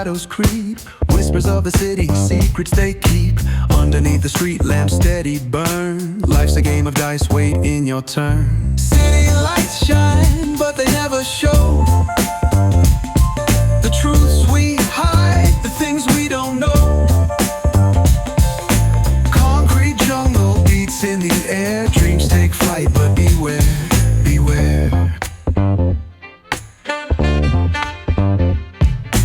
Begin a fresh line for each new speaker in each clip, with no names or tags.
shadows creep. Whispers of the city, secrets they keep. Underneath the street lamp, steady burn. Life's a game of dice, wait in your turn. City lights shine, but they never show the truths we hide, the things we don't know. Concrete jungle beats in the air. Dreams take flight, but beware, beware.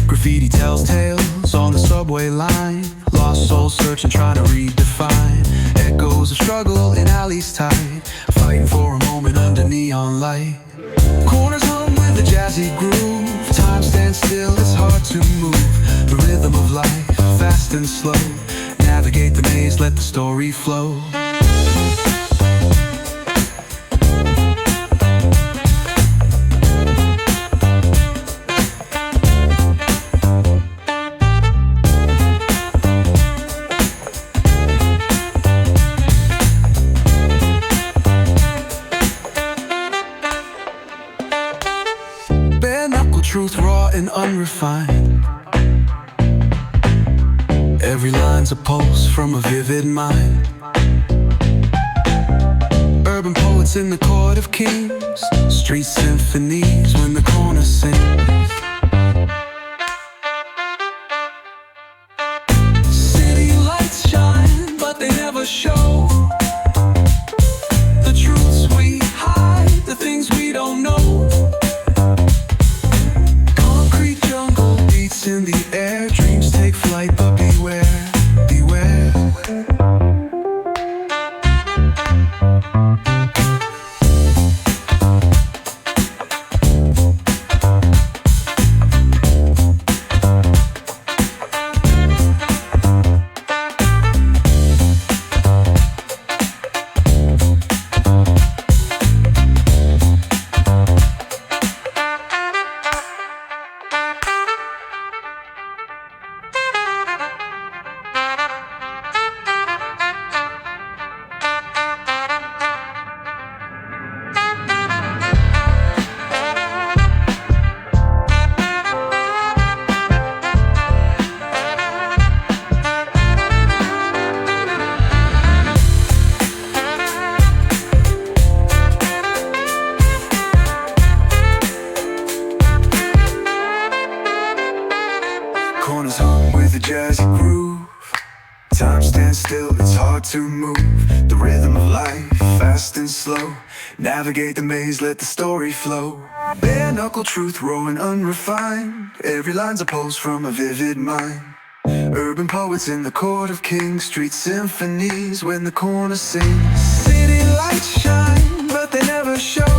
Graffiti tells tales on the subway line. Lost souls searching, trying to redefine. Echoes of struggle in alleys tight, fighting for a moment under neon light. Corners hum with a jazzy groove. Time stands still, it's hard to move. The rhythm of life, fast and slow. Navigate the maze, let the story flow. Truth raw and unrefined. Every line's a pulse from a vivid mind. Urban poets in the court of kings. Street symphonies when the corner sings. City lights shine, but they never show the truths we hide, the things we don't know. In the air, dreams take flight, but beware, beware. Corners hum with a jazzy groove. Time stands still, it's hard to move. The rhythm of life, fast and slow. Navigate the maze, let the story flow. Bare knuckle truth, raw and unrefined. Every line's a pulse from a vivid mind. Urban poets in the court of kings. Street symphonies when the corner sings. City lights shine, but they never show